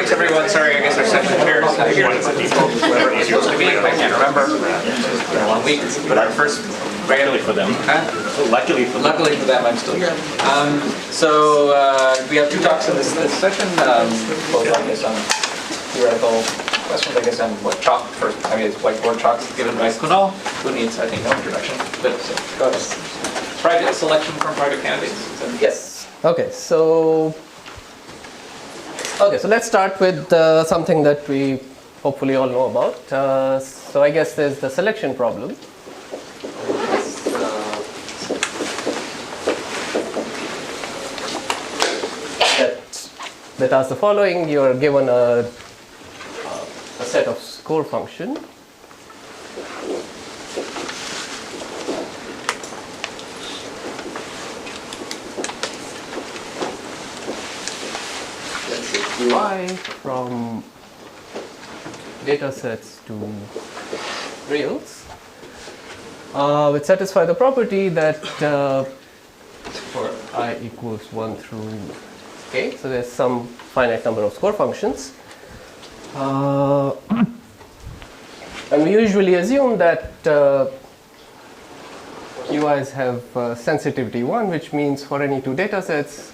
Thanks everyone. Sorry, I guess our session chairs whoever it was supposed to be. I can't remember. It's been a long week. But our first. Luckily for them. Luckily for them, I'm still here. So we have two talks in this session. Both I guess on theoretical questions. I guess on what chalk first. I mean, it's whiteboard chalks given by Kunal, who needs, I think, no introduction. But go ahead. Private selection from private candidates. Yes. Okay. So let's start with something that we hopefully all know about. So I guess there's the selection problem. That asks the following: you are given a set of score function. Let's say Qi from data sets to reals, which satisfy the property that for I equals 1 through k, so there's some finite number of score functions. And we usually assume that QIs have sensitivity 1, which means for any two data sets,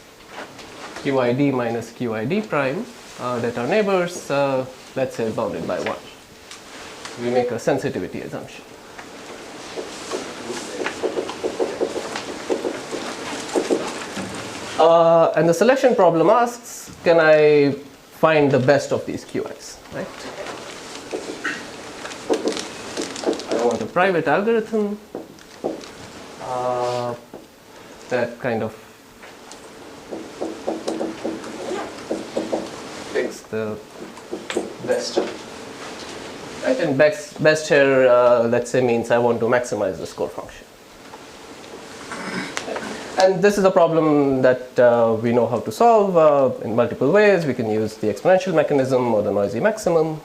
QID minus QID prime that are neighbors, let's say bounded by 1. We make a sensitivity assumption. And the selection problem asks, can I find the best of these QIs, right? I want a private algorithm that kind of picks the best. Right? And best here, let's say, means I want to maximize the score function. And this is a problem that we know how to solve in multiple ways. We can use the exponential mechanism or the noisy maximum.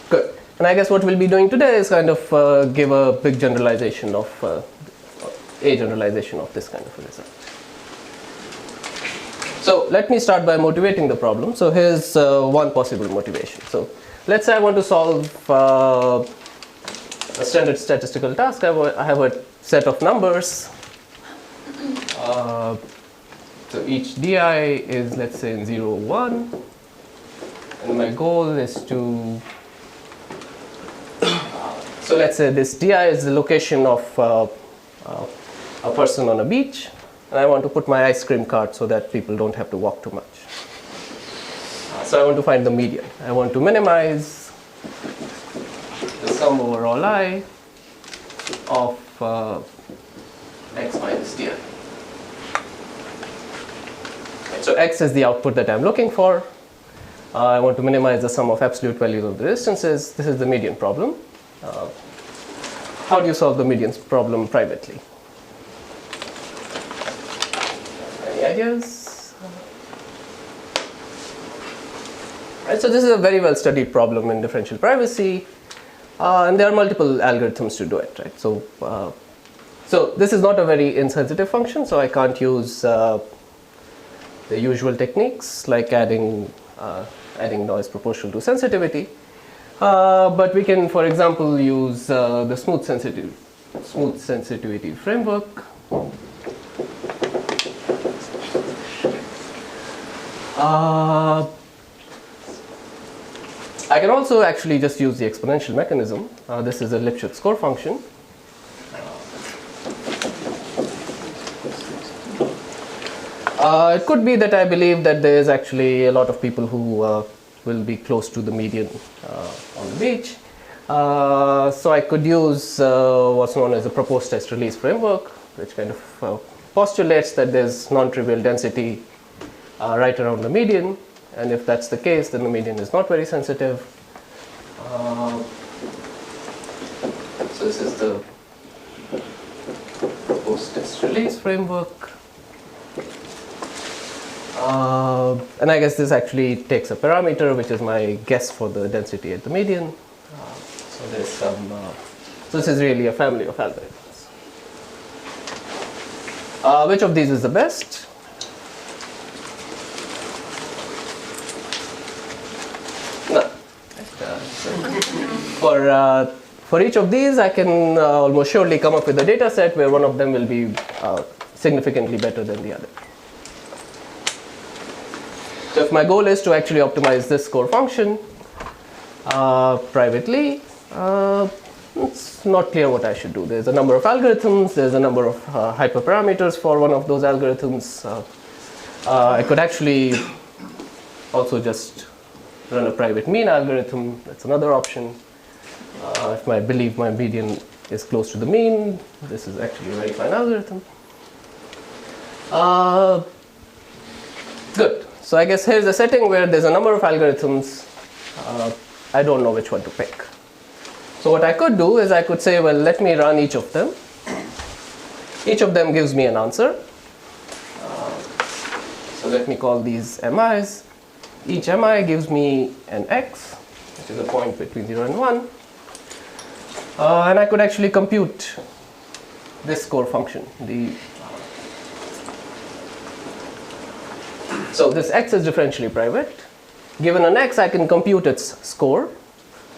Good. And I guess what we'll be doing today is kind of give a big generalization of a generalization of this kind of a result. So let me start by motivating the problem. So here's one possible motivation. So let's say I want to solve a standard statistical task. I have a set of numbers. So each di is, let's say, 0, 1. And my goal is to, so let's say this di is the location of a person on a beach. And I want to put my ice cream cart so that people don't have to walk too much. So I want to find the median. I want to minimize the sum over all I of x minus di. So x is the output that I'm looking for. I want to minimize the sum of absolute values of the distances. This is the median problem. How do you solve the median problem privately? Any ideas? Right, so this is a very well studied problem in differential privacy. And there are multiple algorithms to do it, right? So this is not a very insensitive function, so I can't use the usual techniques like adding noise proportional to sensitivity. But we can, for example, use the smooth sensitivity framework. I can also actually just use the exponential mechanism. This is a Lipschitz score function. It could be that I believe that there is actually a lot of people who will be close to the median on the beach. So I could use what's known as a proposed test release framework, which kind of postulates that there's non-trivial density right around the median. And if that's the case, then the median is not very sensitive. So this is the post-test release framework. And I guess this actually takes a parameter, which is my guess for the density at the median. So there's some. So this is really a family of algorithms. Which of these is the best? for each of these, I can almost surely come up with a data set where one of them will be significantly better than the other. So if my goal is to actually optimize this score function privately, it's not clear what I should do. There's a number of algorithms, there's a number of hyperparameters for one of those algorithms. I could actually also just run a private mean algorithm, that's another option. If I believe my median is close to the mean, this is actually a very fine algorithm. Good. So I guess here's a setting where there's a number of algorithms. I don't know which one to pick. So what I could do is I could say, well, let me run each of them. Each of them gives me an answer. So let me call these MIs. Each MI gives me an X, which is a point between 0 and 1. And I could actually compute this score function. So this X is differentially private. Given an X, I can compute its score.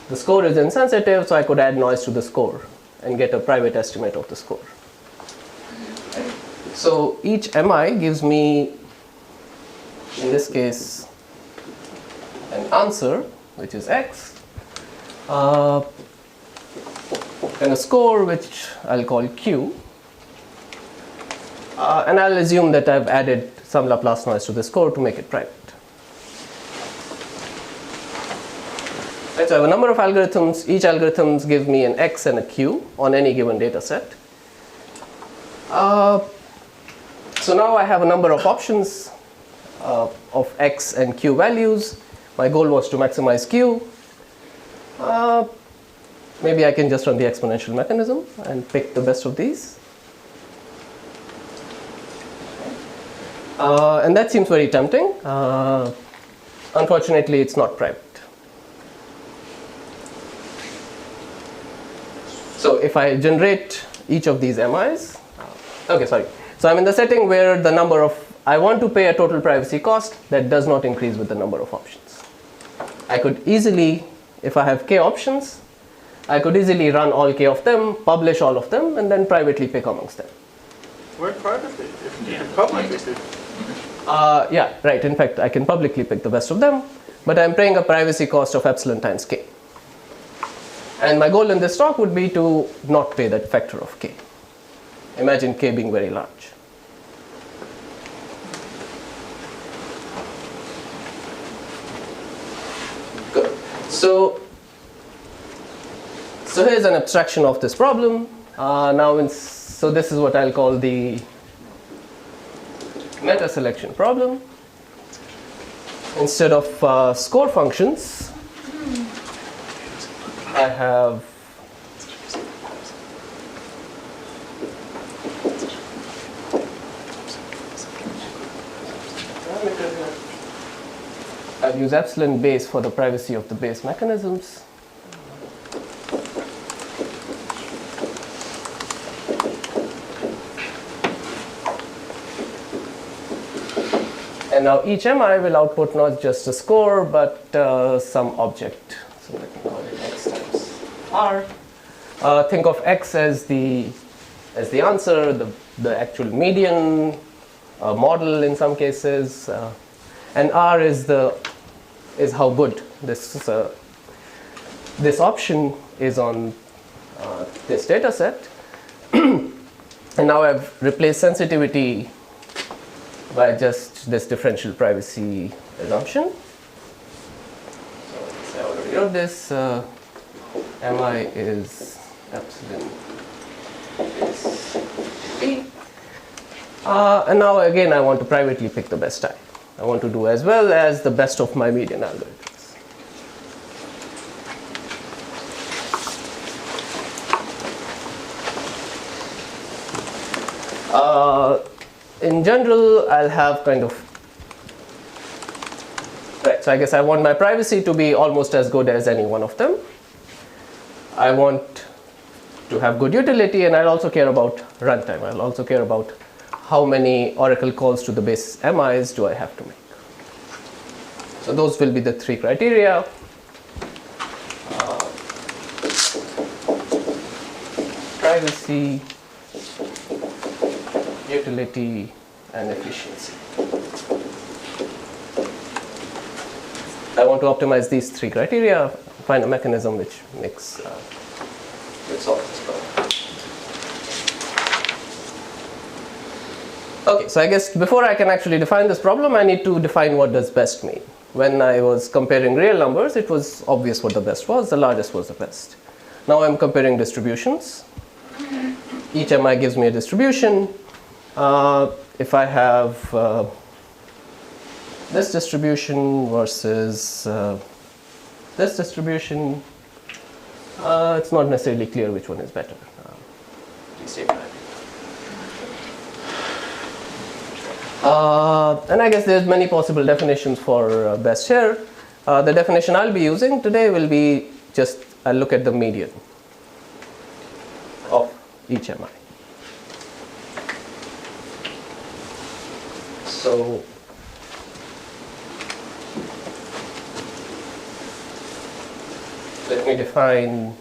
The score is insensitive, so I could add noise to the score and get a private estimate of the score. So each MI gives me, in this case, an answer, which is X, and a score, which I'll call Q. And I'll assume that I've added some Laplace noise to the score to make it private. Right, so I have a number of algorithms. Each algorithm gives me an X and a Q on any given data set. So now I have a number of options of X and Q values. My goal was to maximize Q. Maybe I can just run the exponential mechanism and pick the best of these. And that seems very tempting. Unfortunately, it's not private. So if I generate each of these MIs, okay, sorry. So I'm in the setting where the number of, I want to pay a total privacy cost that does not increase with the number of options. I could easily, if I have k options, I could easily run all k of them, publish all of them, and then privately pick amongst them. Why privately? If you can publicly pick. Yeah, right. In fact, I can publicly pick the best of them, but I'm paying a privacy cost of epsilon times k. And my goal in this talk would be to not pay that factor of k. Imagine k being very large. Good. So here's an abstraction of this problem. So this is what I'll call the meta selection problem. Instead of score functions, I have I'll use epsilon base for the privacy of the base mechanisms. And now each MI will output not just a score, but some object. So let me call it X times R. Think of X as the answer, the actual median model in some cases, and R is how good this option is on this data set. And now I've replaced sensitivity by just this differential privacy assumption. So I already wrote this. Mi is epsilon is p. And now again I want to privately pick the best I. I want to do as well as the best of my median algorithms. In general, I'll have kind of, right, so I guess I want my privacy to be almost as good as any one of them. I want to have good utility, and I'll also care about runtime. I'll also care about how many Oracle calls to the base MIs do I have to make. So those will be the three criteria. privacy, utility, and efficiency. I want to optimize these three criteria, find a mechanism which makes which solves this problem. Okay, so I guess before I can actually define this problem, I need to define what does best mean. When I was comparing real numbers, it was obvious what the best was. The largest was the best. Now I'm comparing distributions. Each mi gives me a distribution. If I have this distribution versus this distribution, it's not necessarily clear which one is better. And I guess there's many possible definitions for best here. The definition I'll be using today will be just I'll look at the median of each mi. So let me define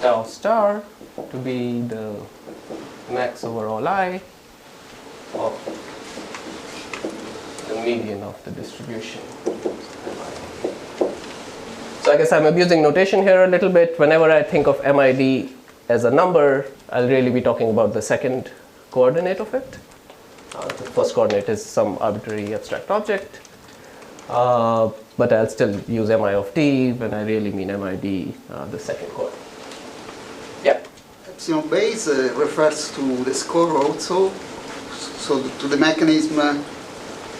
tau star to be the max over all I of the median of the distribution. So I guess I'm abusing notation here a little bit. Whenever I think of MID as a number, I'll really be talking about the second coordinate of it. The first coordinate is some arbitrary abstract object. But I'll still use mi of t when I really mean MID, the second coordinate. Yeah. Epsilon base refers to the score also, so to the mechanism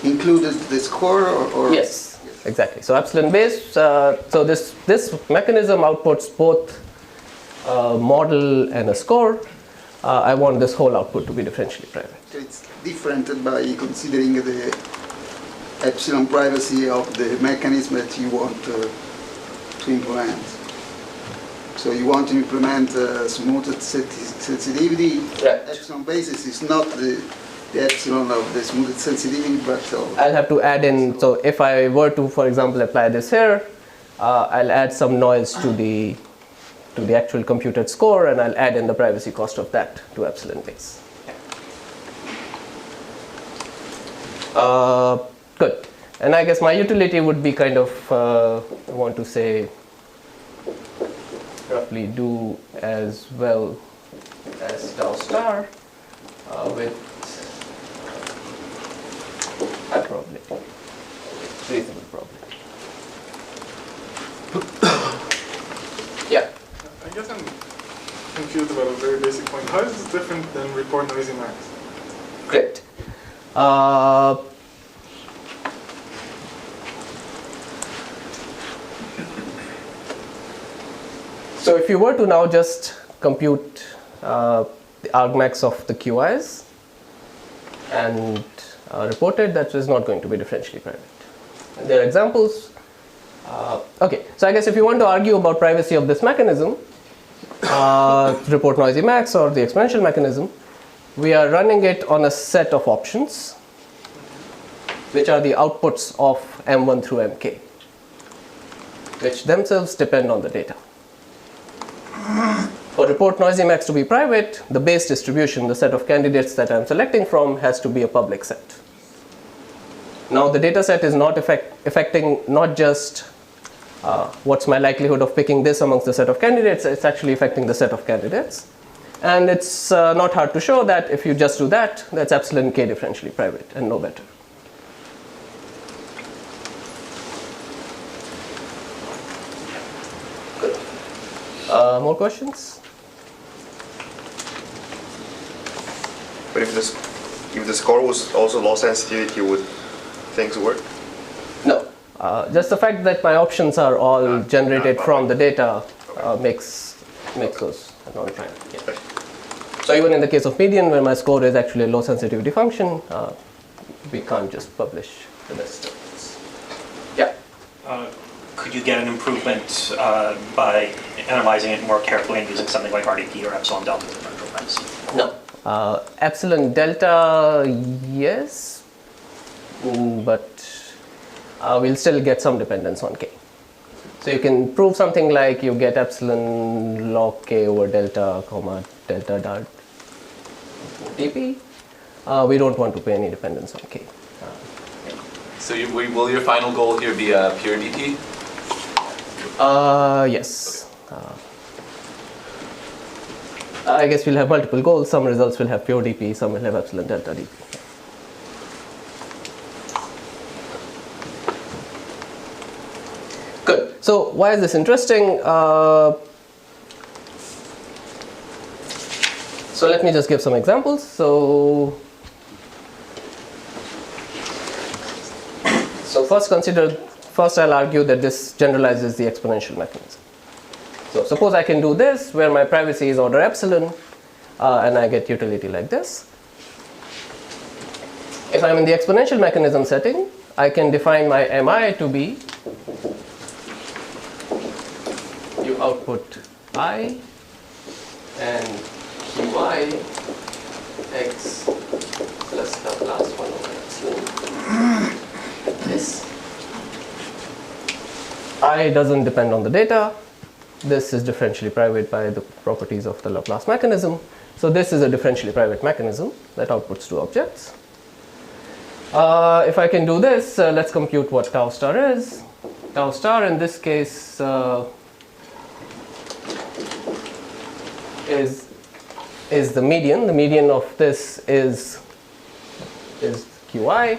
included the score or? Yes, exactly. So epsilon base, so this mechanism outputs both a model and a score. I want this whole output to be differentially private. So it's different by considering the epsilon privacy of the mechanism that you want to implement. So you want to implement smoothed sensitivity. Right. Epsilon basis is not the epsilon of the smoothed sensitivity, but I'll have to add in. So if I were to, for example, apply this here, I'll add some noise to the actual computed score, and I'll add in the privacy cost of that to epsilon base. Good. And I guess my utility would be kind of, I want to say, roughly do as well as tau star with high probability, reasonable probability. Yeah. I guess I'm confused about a very basic point. How is this different than report noisy max? Great. So if you were to now just compute the argmax of the QIs and report it, that is not going to be differentially private. And there are examples. Okay, so I guess if you want to argue about privacy of this mechanism, report noisy max or the exponential mechanism, we are running it on a set of options, which are the outputs of M1 through Mk, which themselves depend on the data. For report noisy max to be private, the base distribution, the set of candidates that I'm selecting from, has to be a public set. Now the data set is not affecting not just what's my likelihood of picking this amongst the set of candidates, it's actually affecting the set of candidates. And it's not hard to show that if you just do that, that's epsilon k differentially private and no better. Good. More questions? But if the score was also low sensitivity, would things work? No. Just the fact that my options are all generated from the data makes those non-prime. Yeah. So even in the case of median, where my score is actually a low sensitivity function, we can't just publish the best results. Yeah. Could you get an improvement by analyzing it more carefully and using something like RDP or epsilon delta differential privacy? No. Epsilon delta, yes, but we'll still get some dependence on k. So you can prove something like you get epsilon log k over delta comma delta dot dp. We don't want to pay any dependence on k. So will your final goal here be a pure DP? Yes. I guess we'll have multiple goals. Some results will have pure dp, some will have epsilon delta dp. Good. So why is this interesting? So let me just give some examples. So first I'll argue that this generalizes the exponential mechanism. So suppose I can do this where my privacy is order epsilon and I get utility like this. If I'm in the exponential mechanism setting, I can define my mi to be you output I and qi x plus Laplace 1 over epsilon. This I doesn't depend on the data. This is differentially private by the properties of the Laplace mechanism. So this is a differentially private mechanism that outputs two objects. If I can do this, let's compute what tau star is. Tau star in this case is the median. The median of this is qi.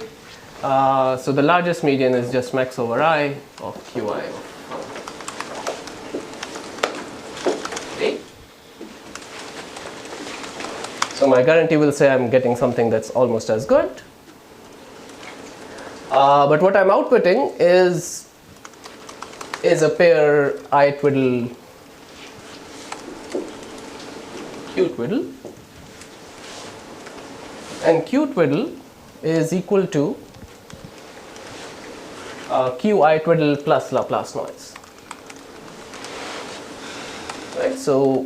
So the largest median is just max over I of qi of A. So my guarantee will say I'm getting something that's almost as good. But what I'm outputting is a pair I twiddle q twiddle, and q twiddle is equal to qi twiddle plus Laplace noise. Right? So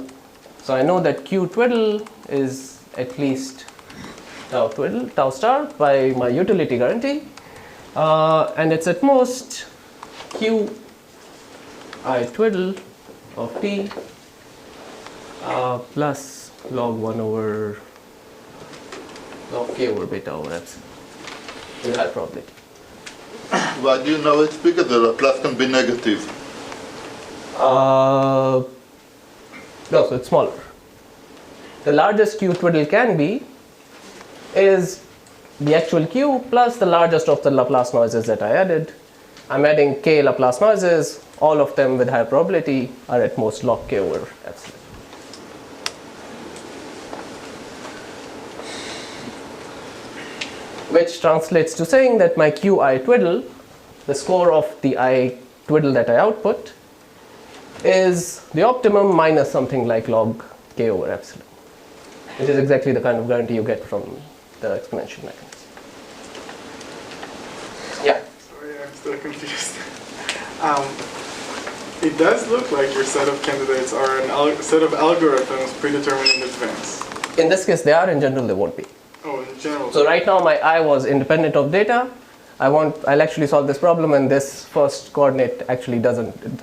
I know that q twiddle is at least tau star by my utility guarantee, and it's at most qi twiddle of t plus log 1 over log k over beta over epsilon with high probability. Why do you know it's bigger? The Laplace can be negative. No, so it's smaller. The largest q twiddle can be is the actual q plus the largest of the Laplace noises that I added. I'm adding k Laplace noises, all of them with high probability are at most log k over epsilon. Which translates to saying that my qi twiddle, the score of the I twiddle that I output, is the optimum minus something like log k over epsilon, which is exactly the kind of guarantee you get from the exponential mechanism. Yeah? Sorry, I'm still confused. It does look like your set of candidates are a set of algorithms predetermined in advance. In this case, they are. In general, they won't be. Oh, in general. So right now, my I was independent of data. I'll actually solve this problem, and this first coordinate actually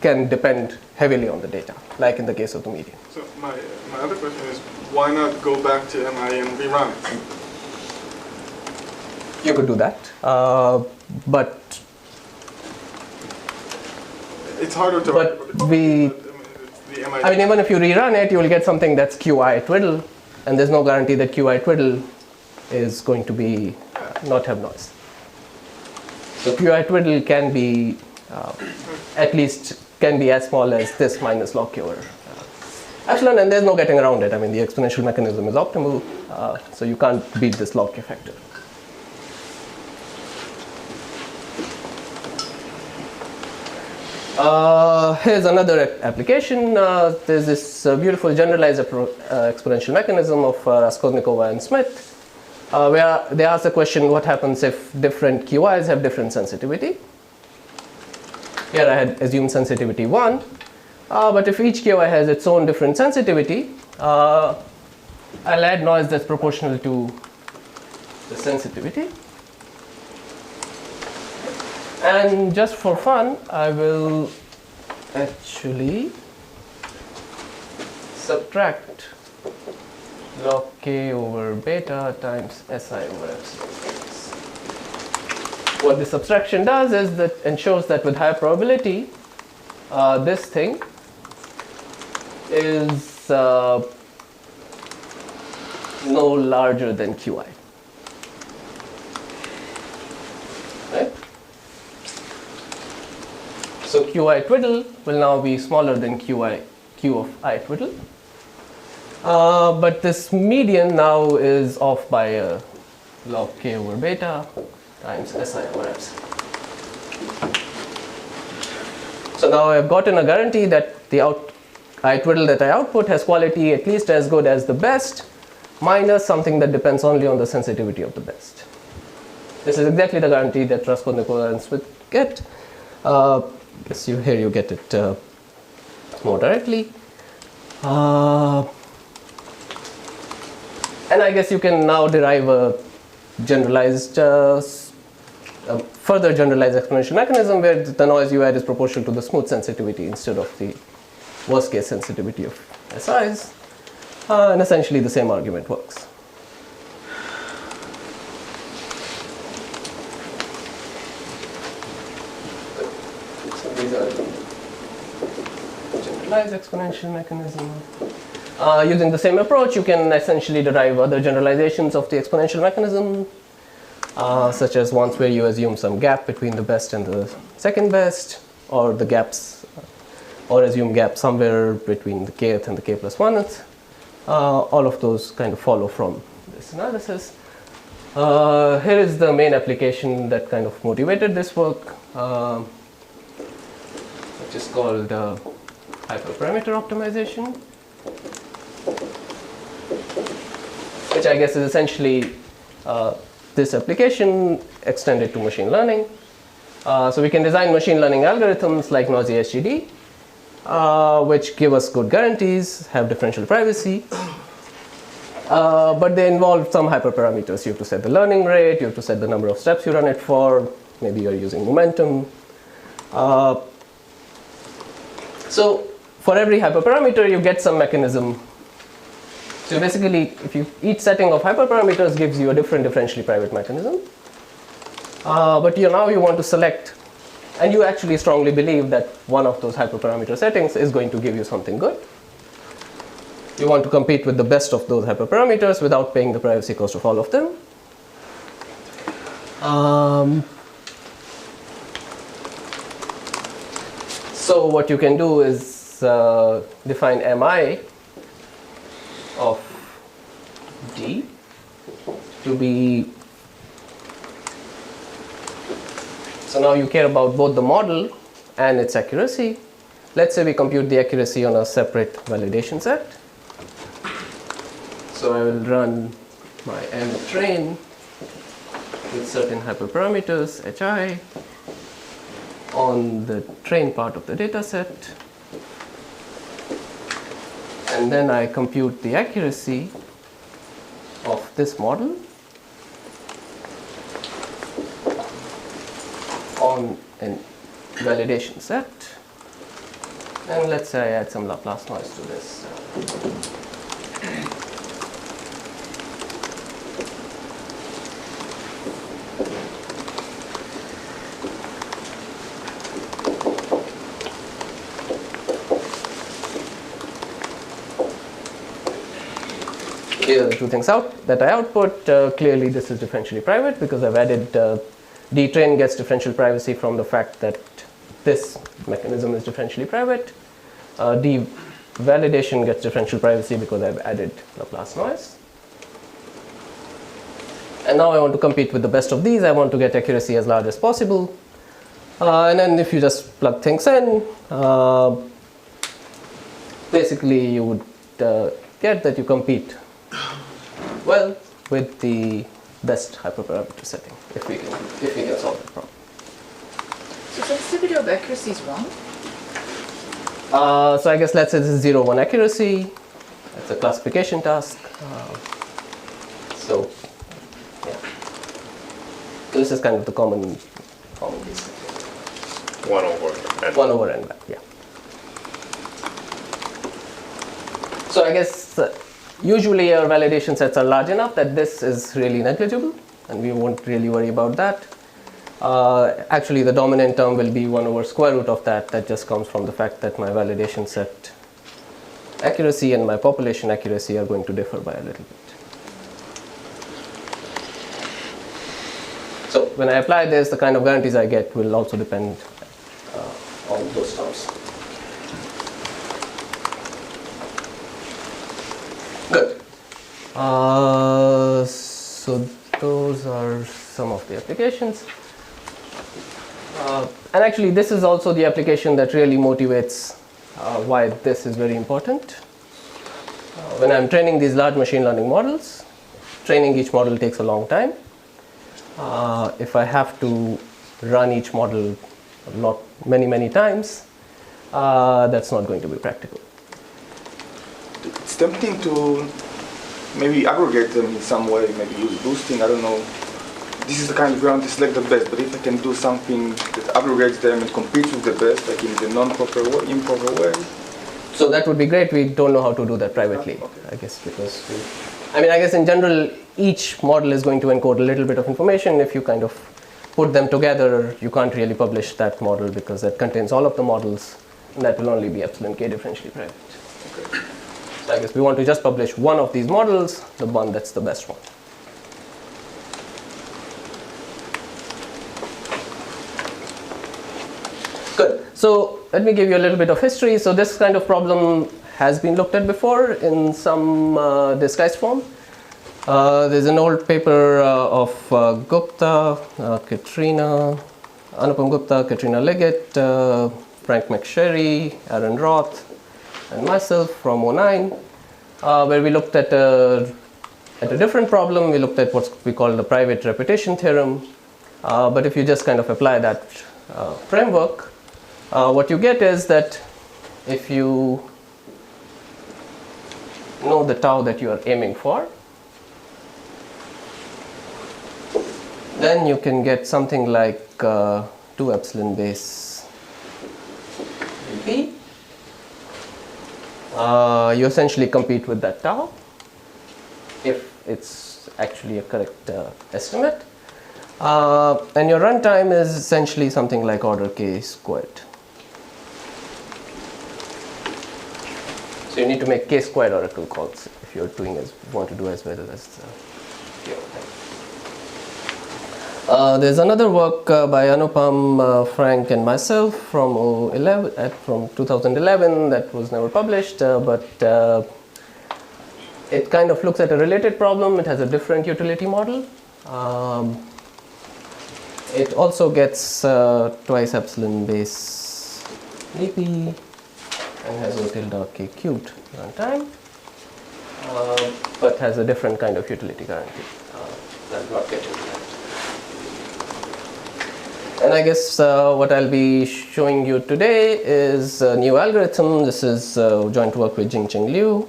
can depend heavily on the data, like in the case of the median. So my other question is, why not go back to MI and rerun it? You could do that, but it's harder to. But the MI. I mean, even if you rerun it, you will get something that's qi twiddle, and there's no guarantee that qi twiddle is going to be not have noise. So qi twiddle can be at least can be as small as this minus log k over epsilon, and there's no getting around it. I mean, the exponential mechanism is optimal, so you can't beat this log k factor. Here's another application. There's this beautiful generalized exponential mechanism of Raskolnikova and Smith, where they ask the question, what happens if different QIs have different sensitivity? Here I had assumed sensitivity 1, but if each QI has its own different sensitivity, I'll add noise that's proportional to the sensitivity. And just for fun, I will actually subtract log k over beta times Si over epsilon. What this subtraction does is that ensures that with higher probability, this thing is no larger than Qi. Right? So Qi twiddle will now be smaller than Q of I twiddle. But this median now is off by log k over beta times Si over epsilon. So now I've gotten a guarantee that the I twiddle that I output has quality at least as good as the best, minus something that depends only on the sensitivity of the best. This is exactly the guarantee that Raskolnikov and Smith get. Guess here you get it more directly. And I guess you can now derive a generalized, further generalized exponential mechanism where the noise you add is proportional to the smooth sensitivity instead of the worst case sensitivity of SIs. And essentially the same argument works. So these are generalized exponential mechanism. Using the same approach, you can essentially derive other generalizations of the exponential mechanism, such as ones where you assume some gap between the best and the second best, or the gaps, or assume gaps somewhere between the kth and the k plus 1th. All of those kind of follow from this analysis. Here is the main application that kind of motivated this work, which is called hyperparameter optimization, which I guess is essentially this application extended to machine learning. So we can design machine learning algorithms like noisy SGD, which give us good guarantees, have differential privacy, but they involve some hyperparameters. You have to set the learning rate, you have to set the number of steps you run it for, maybe you're using momentum. So for every hyperparameter, you get some mechanism. So basically, each setting of hyperparameters gives you a different differentially private mechanism. But now you want to select, and you actually strongly believe that one of those hyperparameter settings is going to give you something good. You want to compete with the best of those hyperparameters without paying the privacy cost of all of them. So what you can do is define mi of d to be, so now you care about both the model and its accuracy. Let's say we compute the accuracy on a separate validation set. So I will run my m train with certain hyperparameters hi on the train part of the data set, and then I compute the accuracy of this model on a validation set, and let's say I add some Laplace noise to this. Here are the two things that I output. Clearly this is differentially private because I've added dtrain gets differential privacy from the fact that this mechanism is differentially private. Validation gets differential privacy because I've added Laplace noise. And now I want to compete with the best of these. I want to get accuracy as large as possible. And then if you just plug things in, basically you would get that you compete well with the best hyperparameter setting if we can solve the problem. So sensitivity of accuracy is 1? So I guess let's say this is 0, 1 accuracy. That's a classification task. So yeah, this is kind of the common case. 1 over n. 1 over n, yeah. So I guess usually our validation sets are large enough that this is really negligible, and we won't really worry about that. Actually, the dominant term will be 1 over square root of that. That just comes from the fact that my validation set accuracy and my population accuracy are going to differ by a little bit. So when I apply this, the kind of guarantees I get will also depend on those terms. Good. So those are some of the applications. And actually, this is also the application that really motivates why this is very important. When I'm training these large machine learning models, training each model takes a long time. If I have to run each model many times, that's not going to be practical. It's tempting to maybe aggregate them in some way, maybe use boosting, I don't know. This is the kind of ground to select the best, but if I can do something that aggregates them and competes with the best, like in the non-proper way, improper way. So that would be great. We don't know how to do that privately, I guess, because I guess in general, each model is going to encode a little bit of information. If you kind of put them together, you can't really publish that model because that contains all of the models, and that will only be epsilon k differentially private. Okay. So I guess we want to just publish one of these models, the one that's the best one. Good. So let me give you a little bit of history. So this kind of problem has been looked at before in some disguised form. There's an old paper of Gupta, Anupam Gupta, Katrina Leggett, Frank McSherry, Aaron Roth, and myself from 2009, where we looked at a different problem. We looked at what we call the private repetition theorem. But if you just kind of apply that framework, what you get is that if you know the tau that you are aiming for, then you can get something like 2 epsilon base p. You essentially compete with that tau if it's actually a correct estimate. And your runtime is essentially something like order k squared. So you need to make k squared oracle calls if you're want to do as well as there's another work by Anupam, Frank, and myself from 2011 that was never published, but it kind of looks at a related problem. It has a different utility model. It also gets twice epsilon base ep and has O tilde k cubed runtime, but has a different kind of utility guarantee. I'll not get into that. And I guess what I'll be showing you today is a new algorithm. This is joint work with Jingcheng Liu,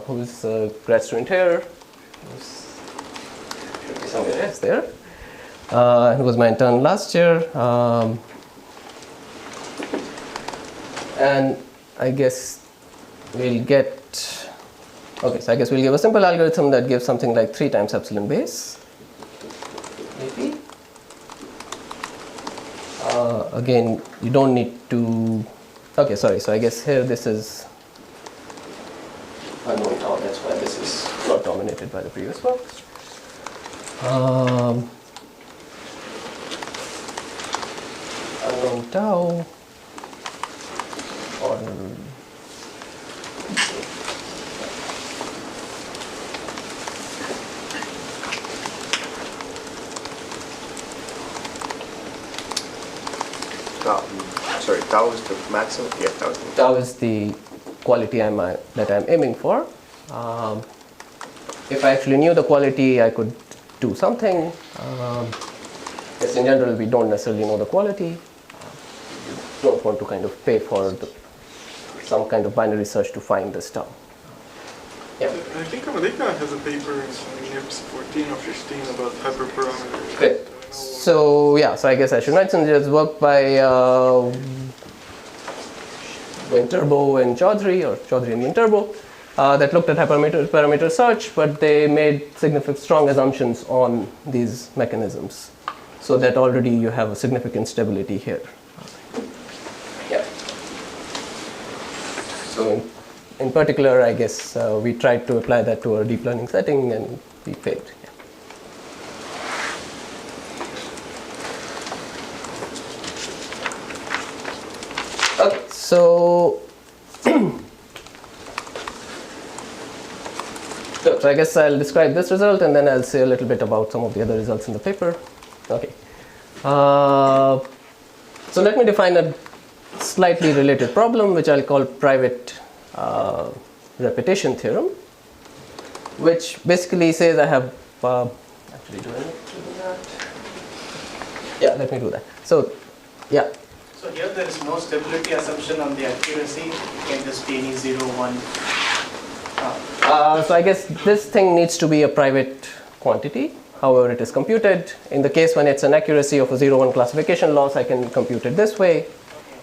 who's a grad student here. Should be somewhere else there. He was my intern last year. And I guess we'll get, okay, so I guess we'll give a simple algorithm that gives something like 3 times epsilon base ap. Again, you don't need to, okay, sorry, so I guess here this is unknown tau, that's why this is not dominated by the previous work. Unknown tau, or Sorry, tau is the maximum? Yeah, tau is the quality that I'm aiming for. If I actually knew the quality, I could do something. Yes, in general, we don't necessarily know the quality. You don't want to kind of pay for some kind of binary search to find this tau. Yeah. I think Amalika has a paper in NIPS 14 or 15 about hyperparameters. Great. So yeah, so I guess I should mention there's work by Winterbo and Chaudhary, or Chaudhary and Winterbo. that looked at parameter search, but they made significant strong assumptions on these mechanisms, so that already you have a significant stability here. Yeah. So in particular, I guess we tried to apply that to a deep learning setting, and we failed. Yeah. Okay, so so I guess I'll describe this result, and then I'll say a little bit about some of the other results in the paper. Okay. So let me define a slightly related problem, which I'll call private repetition theorem, which basically says I have actually do I need to do that? Yeah, let me do that. So yeah. So here there is no stability assumption on the accuracy. It can just be any 0, 1. So I guess this thing needs to be a private quantity, however it is computed. In the case when it's an accuracy of a 0-1 classification loss, I can compute it this way.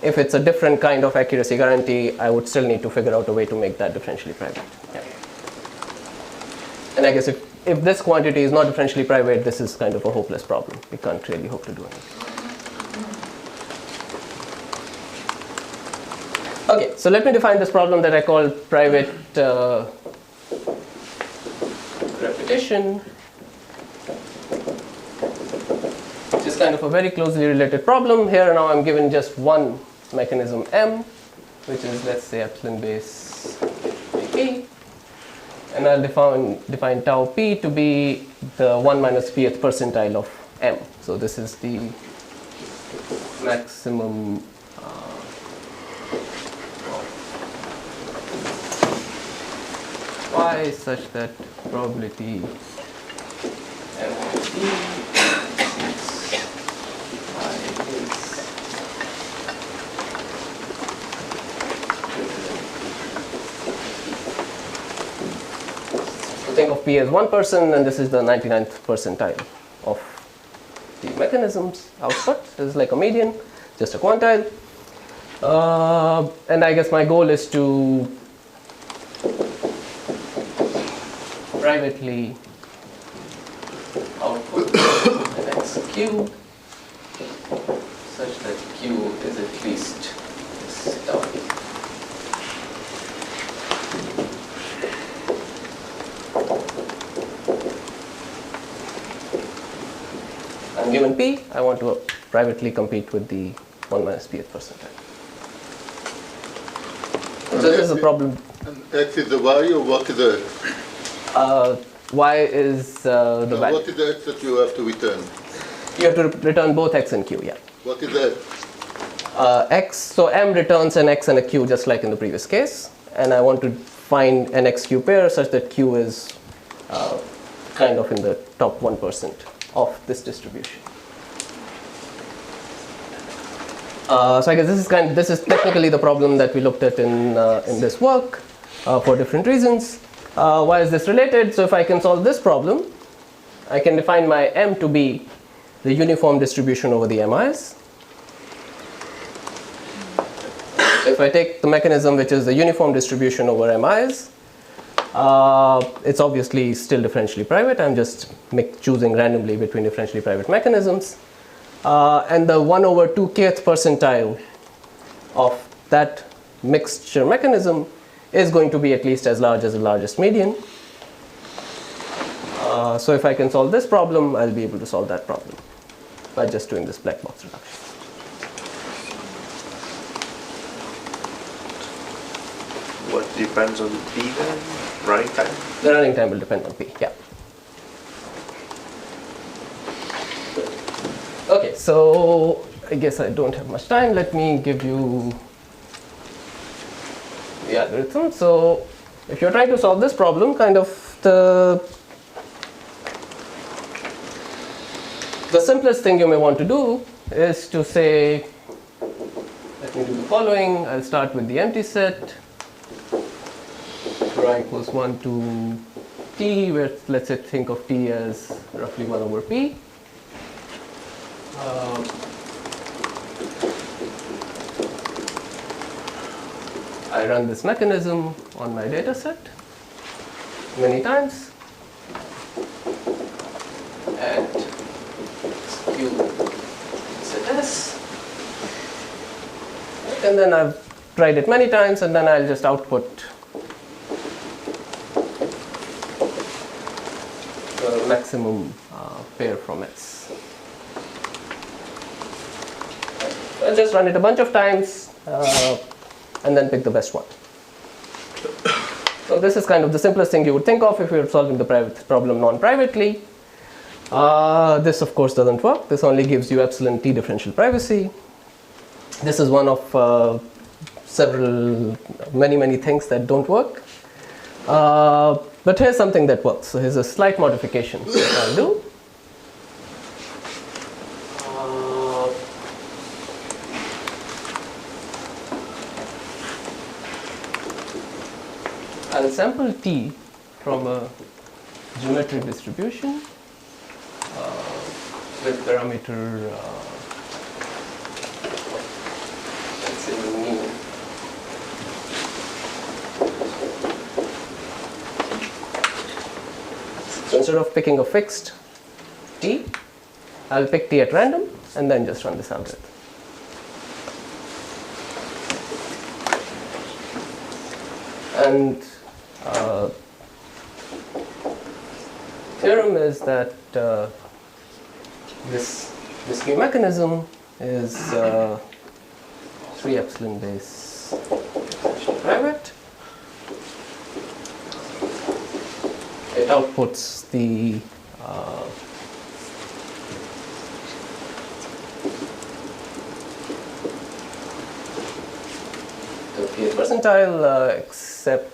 If it's a different kind of accuracy guarantee, I would still need to figure out a way to make that differentially private. Yeah. And I guess if this quantity is not differentially private, this is kind of a hopeless problem. We can't really hope to do anything. Okay, so let me define this problem that I call private repetition, which is kind of a very closely related problem. Here now I'm given just one mechanism M, which is, let's say, epsilon base p, and I'll define tau p to be the 1 minus pth percentile of M. So this is the maximum y such that probability M of t think of P as one person, and this is the 99th percentile of the mechanism's output. This is like a median, just a quantile. And I guess my goal is to privately output an x cube such that q is at least this tau. I'm given P, I want to privately compete with the 1 minus pth percentile. So this is a problem. And x is the y, or what is the x? Y is the value. What is the x that you have to return? You have to return both x and q, yeah. What is the x, so M returns an x and a q just like in the previous case, and I want to find an x-q pair such that q is kind of in the top 1% of this distribution. So I guess this is technically the problem that we looked at in this work for different reasons. Why is this related? So if I can solve this problem, I can define my M to be the uniform distribution over the MIs. So if I take the mechanism which is the uniform distribution over MIs, it's obviously still differentially private. I'm just choosing randomly between differentially private mechanisms. And the 1 over 2 kth percentile of that mixture mechanism is going to be at least as large as the largest median. So if I can solve this problem, I'll be able to solve that problem by just doing this black box reduction. What depends on P then? Running time? The running time will depend on P, yeah. Okay, so I guess I don't have much time. Let me give you the algorithm. So if you're trying to solve this problem, kind of the simplest thing you may want to do is to say, let me do the following. I'll start with the empty set for I equals 1 to t, where let's say think of t as roughly 1 over p. I run this mechanism on my data set. many times. And Q set S. And then I've tried it many times, and then I'll just output the maximum pair from S. I'll just run it a bunch of times and then pick the best one. So this is kind of the simplest thing you would think of if you're solving the private problem non-privately. This of course doesn't work. This only gives you epsilon t differential privacy. This is one of many things that don't work. But here's something that works. So here's a slight modification that I'll do. I'll sample t from a geometric distribution with parameter let's say mean. So instead of picking a fixed t, I'll pick t at random and then just run this algorithm. And theorem is that this new mechanism is 3 epsilon base private. It outputs the pth percentile, except,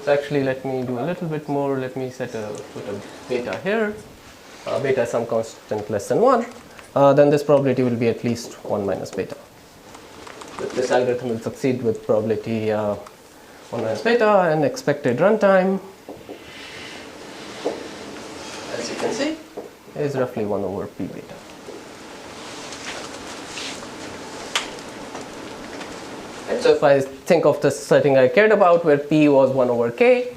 so actually let me do a little bit more. Let me put a beta here. Beta is some constant less than 1. Then this probability will be at least 1 minus beta. This algorithm will succeed with probability 1 minus beta, and expected runtime, as you can see, is roughly 1 over p beta. And so if I think of the setting I cared about where p was 1 over k,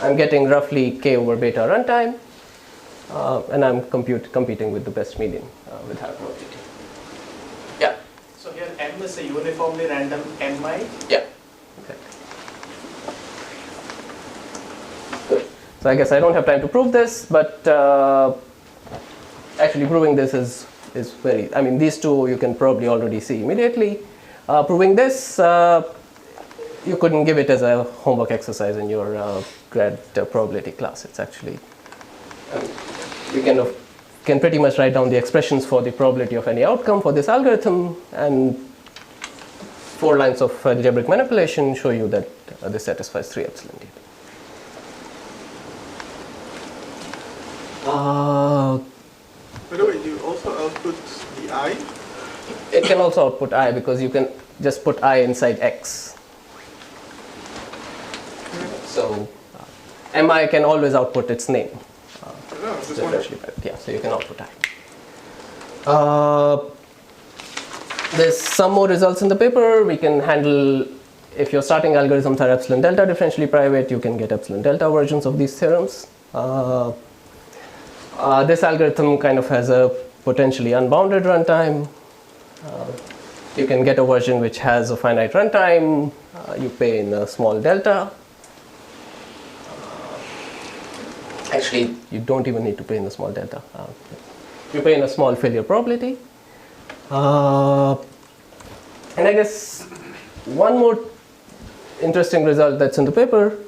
I'm getting roughly k over beta runtime, and I'm competing with the best median with high probability. Yeah? So here M is a uniformly random MI? Yeah. Okay. Good. So I guess I don't have time to prove this, but actually proving this is very, I mean, these two you can probably already see immediately. Proving this, you couldn't give it as a homework exercise in your grad probability class. It's actually, you can pretty much write down the expressions for the probability of any outcome for this algorithm, and 4 lines of algebraic manipulation show you that this satisfies 3 epsilon t. By the way, you also output the I? It can also output I, because you can just put I inside X. So MI can always output its name. Yeah, so you can output I. There's some more results in the paper. We can handle, if your starting algorithms are epsilon delta differentially private, you can get epsilon delta versions of these theorems. This algorithm kind of has a potentially unbounded runtime. You can get a version which has a finite runtime. You pay in a small delta. Actually, you don't even need to pay in a small delta. You pay in a small failure probability. And I guess one more interesting result that's in the paper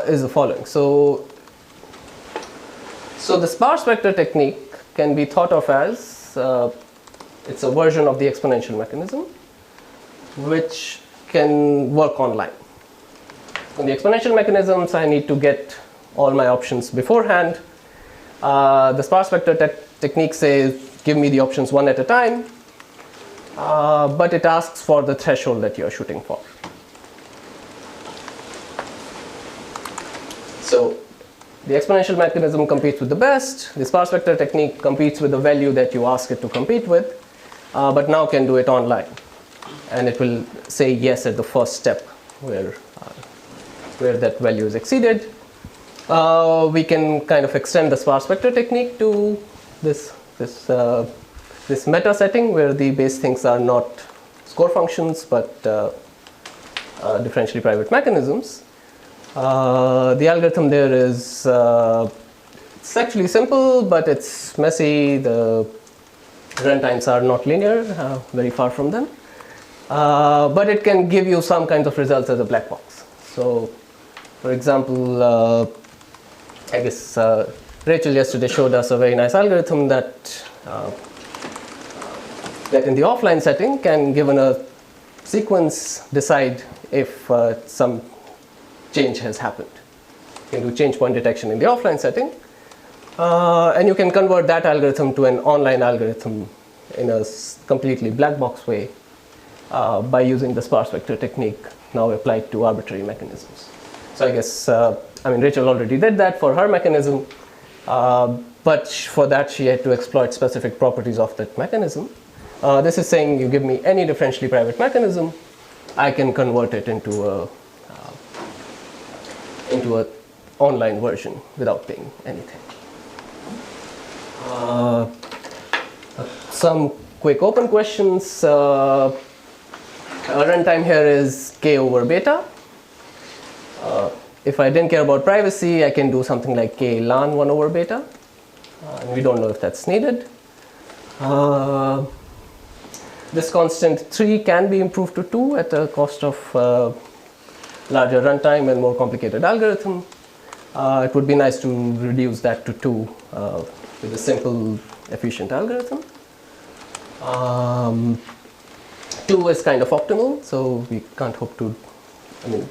is the following. So the sparse vector technique can be thought of as it's a version of the exponential mechanism which can work online. In the exponential mechanisms, I need to get all my options beforehand. The sparse vector technique says give me the options one at a time, but it asks for the threshold that you are shooting for. So the exponential mechanism competes with the best. The sparse vector technique competes with the value that you ask it to compete with, but now can do it online. And it will say yes at the first step, where where that value is exceeded. We can kind of extend the sparse vector technique to this meta setting where the base things are not score functions but differentially private mechanisms. The algorithm there is it's actually simple, but it's messy. The runtimes are not linear, very far from them. But it can give you some kinds of results as a black box. So, for example, I guess Rachel yesterday showed us a very nice algorithm that in the offline setting can, given a sequence, decide if some change has happened. You can do change point detection in the offline setting. And you can convert that algorithm to an online algorithm in a completely black box way by using the sparse vector technique now applied to arbitrary mechanisms. So I guess, Rachel already did that for her mechanism, but for that she had to exploit specific properties of that mechanism. This is saying you give me any differentially private mechanism, I can convert it into a online version without paying anything. Some quick open questions. Runtime here is k over beta. If I didn't care about privacy, I can do something like k ln 1 over beta. And we don't know if that's needed. This constant 3 can be improved to 2 at a cost of larger runtime and more complicated algorithm. It would be nice to reduce that to 2 with a simple, efficient algorithm. 2 is kind of optimal, so we can't hope to,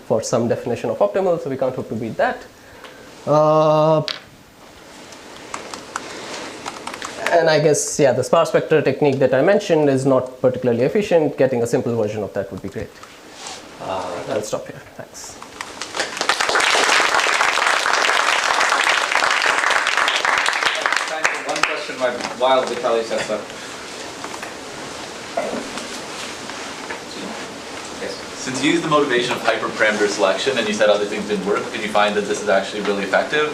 for some definition of optimal, so we can't hope to beat that. And I guess, the sparse vector technique that I mentioned is not particularly efficient. Getting a simple version of that would be great. I'll stop here. Thanks. Time for one question while Vitaly sets up. Since you used the motivation of hyperparameter selection and you said other things didn't work, did you find that this is actually really effective?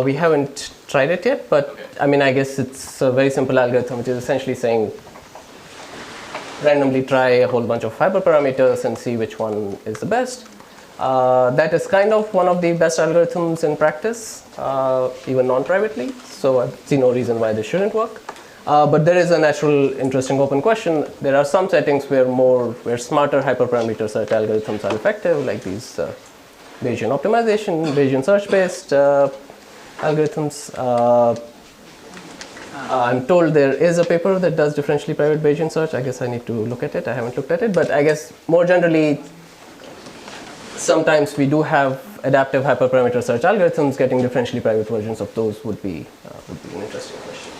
We haven't tried it yet, but okay. I guess it's a very simple algorithm, which is essentially saying randomly try a whole bunch of hyperparameters and see which one is the best. That is kind of one of the best algorithms in practice, even non-privately, so I see no reason why this shouldn't work. But there is a natural, interesting open question. There are some settings where smarter hyperparameter search algorithms are effective, like these Bayesian optimization, Bayesian search-based algorithms. I'm told there is a paper that does differentially private Bayesian search. I guess I need to look at it. I haven't looked at it, but I guess more generally, sometimes we do have adaptive hyperparameter search algorithms. Getting differentially private versions of those would be an interesting question.